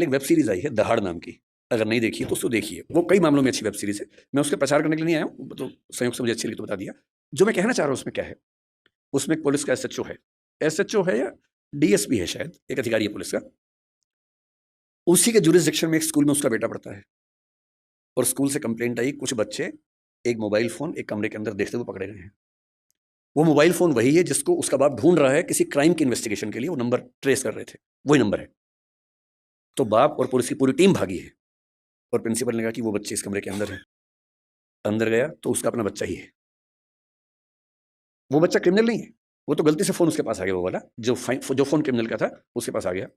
एक web series आई है दहाड़ नाम की, अगर नहीं देखी है तो उसको देखिए, वो कई मामलों में अच्छी वेब सीरीज है। मैं उसके प्रचार करने के लिए नहीं आया हूँ, तो संयोग से मुझे अच्छी लगी तो बता दिया। जो मैं कहना चाह रहा हूँ उसमें क्या है, उसमें एक पुलिस का एसएचओ है, एसएचओ है या डीएसपी है शायद, एक अधिकारी है पुलिस का। उसी के जुरिसडिक्शन में एक स्कूल में उसका बेटा पढ़ता है, और स्कूल से कंप्लेंट आई कुछ बच्चे एक मोबाइल फोन एक कमरे के अंदर देखते हुए पकड़े गए हैं। वो मोबाइल फोन वही है जिसको उसका बाप ढूंढ रहा है किसी क्राइम की इन्वेस्टिगेशन के लिए, वो नंबर ट्रेस कर रहे थे, वही नंबर है। तो बाप और पुलिस की पूरी टीम भागी है, और प्रिंसिपल ने कहा कि वो बच्चे इस कमरे के अंदर है। अंदर गया तो उसका अपना बच्चा ही है। वो बच्चा क्रिमिनल नहीं है, वो तो गलती से फोन उसके पास आ गया, वो वाला जो फोन क्रिमिनल का था उसके पास आ गया।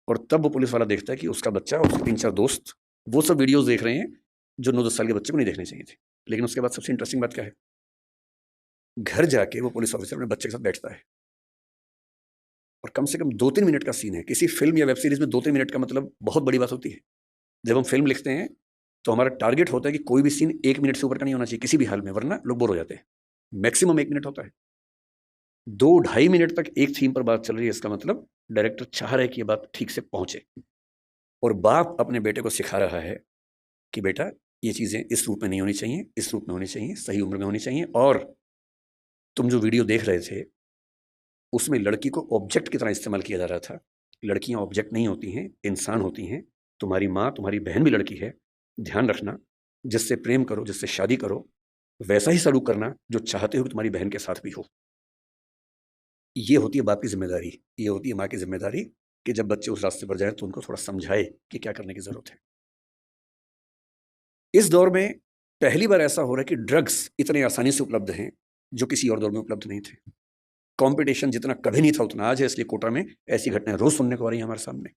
और तब वो पुलिस वाला देखता है कि उसका बच्चा और उसके 3-4 दोस्त वो सब वीडियोस देख रहे हैं जो 9-10 साल के बच्चे को नहीं देखने चाहिए थे। लेकिन उसके बाद सबसे इंटरेस्टिंग बात क्या है, घर जाके वो पुलिस ऑफिसर अपने बच्चे के साथ बैठता है, और कम से कम 2-3 मिनट का सीन है। किसी फिल्म या वेब सीरीज में 2-3 मिनट का मतलब बहुत बड़ी बात होती है। जब हम फिल्म लिखते हैं तो हमारा टारगेट होता है कि कोई भी सीन 1 मिनट से ऊपर का नहीं होना चाहिए किसी भी हाल में, वरना लोग बोर हो जाते हैं। मैक्सिमम 1 मिनट होता है। 2-2.5 मिनट तक एक थीम पर बात चल रही है, इसका मतलब डायरेक्टर चाह रहा है कि ये बात ठीक से पहुंचे। और बाप अपने बेटे को सिखा रहा है कि बेटा ये चीज़ें इस रूप में नहीं होनी चाहिए, इस रूप में होनी चाहिए, सही उम्र में होनी चाहिए। और तुम जो वीडियो देख रहे थे उसमें लड़की को ऑब्जेक्ट की तरह इस्तेमाल किया जा रहा था। लड़कियां ऑब्जेक्ट नहीं होती हैं, इंसान होती हैं। तुम्हारी माँ, तुम्हारी बहन भी लड़की है। ध्यान रखना, जिससे प्रेम करो, जिससे शादी करो, वैसा ही सलूक करना जो चाहते हो कि तुम्हारी बहन के साथ भी हो। ये होती है बाप की जिम्मेदारी, ये होती है माँ की जिम्मेदारी, कि जब बच्चे उस रास्ते पर जाए तो उनको थोड़ा समझाए कि क्या करने की जरूरत है। इस दौर में पहली बार ऐसा हो रहा है कि ड्रग्स इतने आसानी से उपलब्ध हैं जो किसी और दौर में उपलब्ध नहीं थे। कंपटीशन जितना कभी नहीं था उतना आज है, इसलिए कोटा में ऐसी घटनाएं रोज सुनने को आ रही हैं हमारे सामने।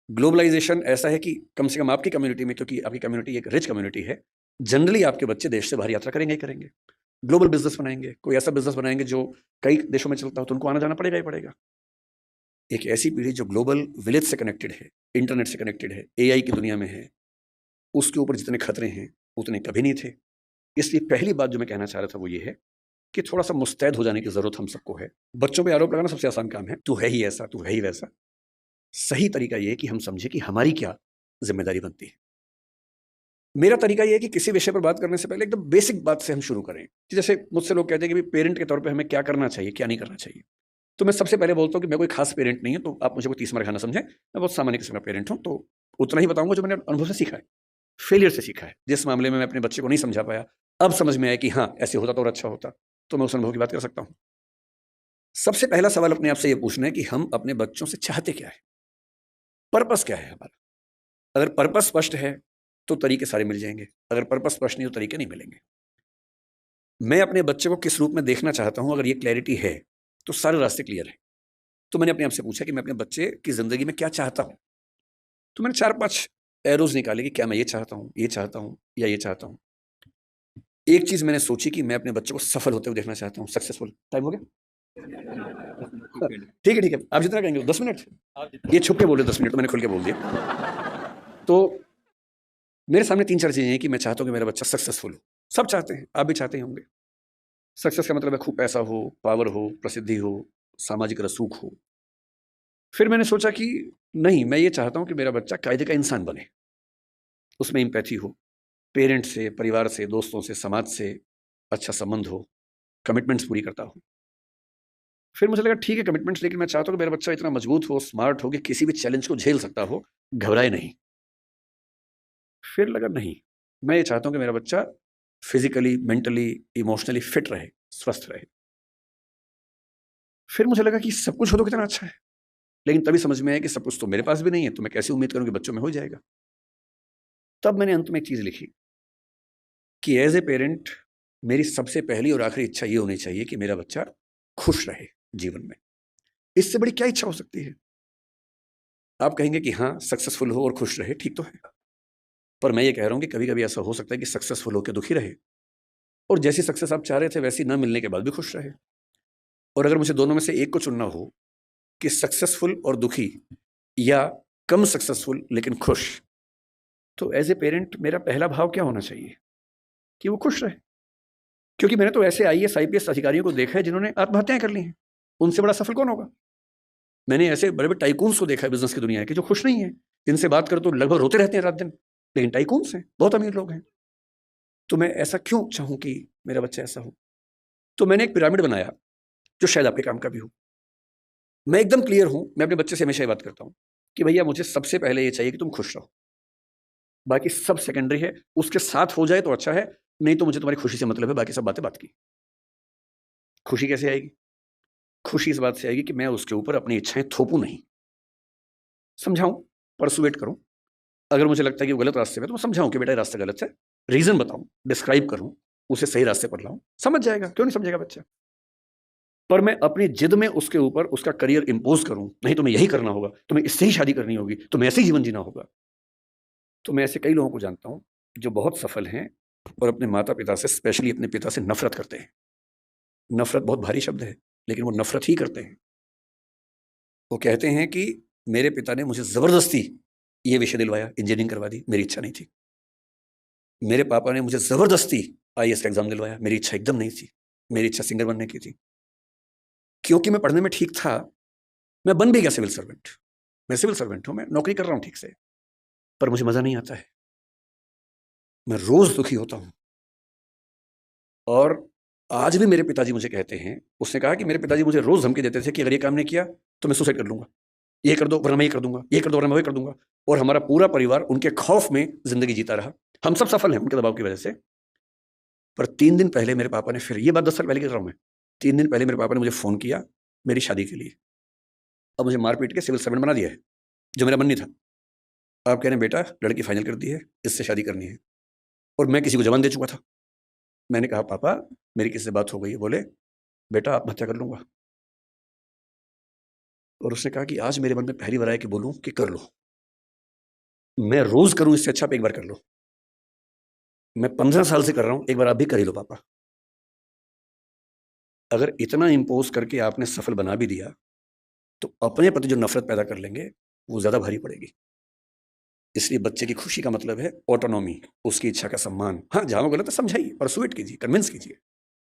ग्लोबलाइजेशन ऐसा है कि कम से कम आपकी कम्युनिटी में, क्योंकि आपकी कम्युनिटी एक रिच कम्युनिटी है, जनरली आपके बच्चे देश से बाहर यात्रा करेंगे ही करेंगे, ग्लोबल बिजनेस बनाएंगे, कोई ऐसा बिजनेस बनाएंगे जो कई देशों में चलता हो, तो उनको आना जाना पड़ेगा ही पड़ेगा। एक ऐसी पीढ़ी जो ग्लोबल विलेज से कनेक्टेड है, इंटरनेट से कनेक्टेड है, एआई की दुनिया में है, उसके ऊपर जितने खतरे हैं उतने कभी नहीं थे। इसलिए पहली बात जो मैं कहना चाह रहा था वो ये है कि थोड़ा सा मुस्तैद हो जाने की जरूरत हम सबको है। बच्चों पे आरोप लगाना सबसे आसान काम है, तू है ही ऐसा, तू है ही वैसा। सही तरीका ये है कि हम समझे कि हमारी क्या जिम्मेदारी बनती है। मेरा तरीका ये है कि किसी विषय पर बात करने से पहले एकदम बेसिक बात से हम शुरू करें। कि जैसे मुझसे लोग कहते हैं कि पेरेंट के तौर पे हमें क्या करना चाहिए, क्या नहीं करना चाहिए। तो मैं सबसे पहले बोलता हूँ कि मैं कोई खास पेरेंट नहीं हूं, तो आप मुझे कोई तीसरा खाना समझें। मैं बहुत सामान्य किस्म का पेरेंट हूं, तो उतना ही बताऊंगा जो मैंने अनुभव से सीखा है, फेलियर से सीखा है। जिस मामले में मैं अपने बच्चे को नहीं समझा पाया, अब समझ में आया कि हाँ ऐसे होता तो और अच्छा होता, तो मैं उस अनुभव की बात कर सकता हूँ। सबसे पहला सवाल अपने आप से यह पूछना है कि हम अपने बच्चों से चाहते क्या है, पर्पस क्या है हमारा। अगर पर्पस स्पष्ट है तो तरीके सारे मिल जाएंगे, अगर पर्पस स्पष्ट नहीं तो तरीके नहीं मिलेंगे। मैं अपने बच्चे को किस रूप में देखना चाहता हूं, अगर ये क्लैरिटी है तो सारे रास्ते क्लियर है। तो मैंने अपने आप से पूछा कि मैं अपने बच्चे की जिंदगी में क्या चाहता हूं। तो मैंने 4-5 एरोज निकाले कि क्या मैं ये चाहता हूं, ये चाहता हूं या ये चाहता हूं। एक चीज मैंने सोची कि मैं अपने बच्चे को सफल होते हुए देखना चाहता हूं, सक्सेसफुल। टाइम हो गया? ठीक है ठीक है, आप जितना कहेंगे। 10 मिनट? ये छुप के बोल रहे 10 मिनट, तो मैंने खुल के बोल दिया। तो मेरे सामने 3-4 चीजें हैं कि मैं चाहता हूं कि मेरा बच्चा सक्सेसफुल हो। सब चाहते हैं, आप भी चाहते ही होंगे। सक्सेस का मतलब है खूब पैसा हो, पावर हो, प्रसिद्धि हो, सामाजिक रसूख हो। फिर मैंने सोचा कि नहीं, मैं ये चाहता हूं कि मेरा बच्चा कायदे का इंसान बने, उसमें इंपैथी हो, पेरेंट से, परिवार से, दोस्तों से, समाज से अच्छा संबंध हो, कमिटमेंट्स पूरी करता हो। फिर मुझे लगा ठीक है कमिटमेंट्स, लेकिन मैं चाहता हूं कि मेरा बच्चा इतना मजबूत हो, स्मार्ट हो, कि किसी भी चैलेंज को झेल सकता हो, घबराए नहीं। फिर लगा नहीं, मैं ये चाहता हूं कि मेरा बच्चा फिजिकली, मेंटली, इमोशनली फिट रहे, स्वस्थ रहे। फिर मुझे लगा कि सब कुछ हो तो कितना अच्छा है, लेकिन तभी समझ में आया कि सब कुछ तो मेरे पास भी नहीं है, तो मैं कैसे उम्मीद करूं कि बच्चों में हो जाएगा। तब मैंने अंत में एक चीज लिखी कि एज ए पेरेंट मेरी सबसे पहली और आखिरी इच्छा ये होनी चाहिए कि मेरा बच्चा खुश रहे जीवन में। इससे बड़ी क्या इच्छा हो सकती है। आप कहेंगे कि हाँ सक्सेसफुल हो और खुश रहे, ठीक तो है, पर मैं ये कह रहा हूं कि कभी कभी ऐसा हो सकता है कि सक्सेसफुल होकर दुखी रहे, और जैसी सक्सेस आप चाह रहे थे वैसी न मिलने के बाद भी खुश रहे। और अगर मुझे दोनों में से एक को चुनना हो कि सक्सेसफुल और दुखी, या कम सक्सेसफुल लेकिन खुश, तो एज ए पेरेंट मेरा पहला भाव क्या होना चाहिए कि वो खुश रहे। क्योंकि मैंने तो ऐसे आईएएस आईपीएस अधिकारियों को देखा है जिन्होंने आत्महत्याएं कर ली हैं, उनसे बड़ा सफल कौन होगा। मैंने ऐसे बड़े बड़े टाइकून्स को देखा है बिजनेस की दुनिया के, जो खुश नहीं है। इनसे बात करो तो लगभग रोते रहते हैं रात दिन, लेकिन टाइकून्स हैं, बहुत अमीर लोग हैं। तो मैं ऐसा क्यों चाहूं कि मेरा बच्चा ऐसा हो? तो मैंने एक पिरामिड बनाया जो शायद आपके काम का भी हो। मैं एकदम क्लियर हूं, मैं अपने बच्चे से हमेशा ये बात करता हूं कि भैया मुझे सबसे पहले ये चाहिए कि तुम खुश रहो, बाकी सब सेकेंडरी है। उसके साथ हो जाए तो अच्छा है, नहीं तो मुझे तुम्हारी खुशी से मतलब है, बाकी सब बातें बात की। खुशी कैसे आएगी? खुशी इस बात से आएगी कि मैं उसके ऊपर अपनी इच्छाएं थोपूं नहीं, समझाऊं, परसुएट करूं। अगर मुझे लगता है कि वो गलत रास्ते में, तो मैं समझाऊं कि बेटा ये रास्ता गलत है, रीजन बताऊं, डिस्क्राइब करूं, उसे सही रास्ते पर लाऊं, समझ जाएगा। क्यों नहीं समझेगा बच्चा? पर मैं अपनी जिद में उसके ऊपर उसका करियर इंपोज करूं, नहीं तुम्हें यही करना होगा, तुम्हें इससे ही शादी करनी होगी, तुम्हें ऐसे ही जीवन जीना होगा। तो मैं ऐसे कई लोगों को जानता हूं जो बहुत सफल हैं और अपने माता पिता से, स्पेशली अपने पिता से नफरत करते हैं। नफरत बहुत भारी शब्द है, लेकिन वो नफरत ही करते हैं। वो कहते हैं कि मेरे पिता ने मुझे जबरदस्ती ये विषय दिलवाया, इंजीनियरिंग करवा दी, मेरी इच्छा नहीं थी। मेरे पापा ने मुझे जबरदस्ती आईएएस का एग्जाम दिलवाया, मेरी इच्छा एकदम नहीं थी। मेरी इच्छा सिंगर बनने की थी। क्योंकि मैं पढ़ने में ठीक था, मैं बन भी गया सिविल सर्वेंट। मैं सिविल सर्वेंट हूं, मैं नौकरी कर रहा हूं ठीक से, पर मुझे मजा नहीं आता है। मैं रोज दुखी होता हूं। और आज भी मेरे पिताजी मुझे कहते हैं, उसने कहा कि मेरे पिताजी मुझे रोज धमकी देते थे कि अगर ये काम नहीं किया तो मैं सुसाइड कर लूंगा, ये कर दो वरना मैं ये कर दूंगा, ये कर दो वरना मैं वो कर दूंगा। और हमारा पूरा परिवार उनके खौफ में जिंदगी जीता रहा। हम सब सफल हैं उनके दबाव की वजह से। पर 3 दिन पहले मेरे पापा ने, फिर ये बात 10 साल पहले की कर रहा हूं मैं, 3 दिन पहले मेरे पापा ने मुझे फोन किया मेरी शादी के लिए। अब मुझे मार पीट के सिविल सर्वेंट बना दिया है, जो मेरा मन नहीं था। आप कह रहे हैं बेटा लड़की फाइनल कर दी है, इससे शादी करनी है। और मैं किसी को जवान दे चुका था। मैंने कहा पापा मेरी किसी से बात हो गई है। बोले बेटा आत्महत्या कर लूंगा। और उसने कहा कि आज मेरे मन में पहली बार आया कि बोलूं कि कर लो। मैं रोज करूं इससे अच्छा आप एक बार कर लो। मैं 15 साल से कर रहा हूं, एक बार आप भी कर ही लो पापा। अगर इतना इंपोज करके आपने सफल बना भी दिया, तो अपने प्रति जो नफरत पैदा कर लेंगे वो ज्यादा भारी पड़ेगी। इसलिए बच्चे की खुशी का मतलब है ऑटोनॉमी, उसकी इच्छा का सम्मान। हाँ जहां वो गलत है समझाइए, परसुएट कीजिए, कन्विंस कीजिए।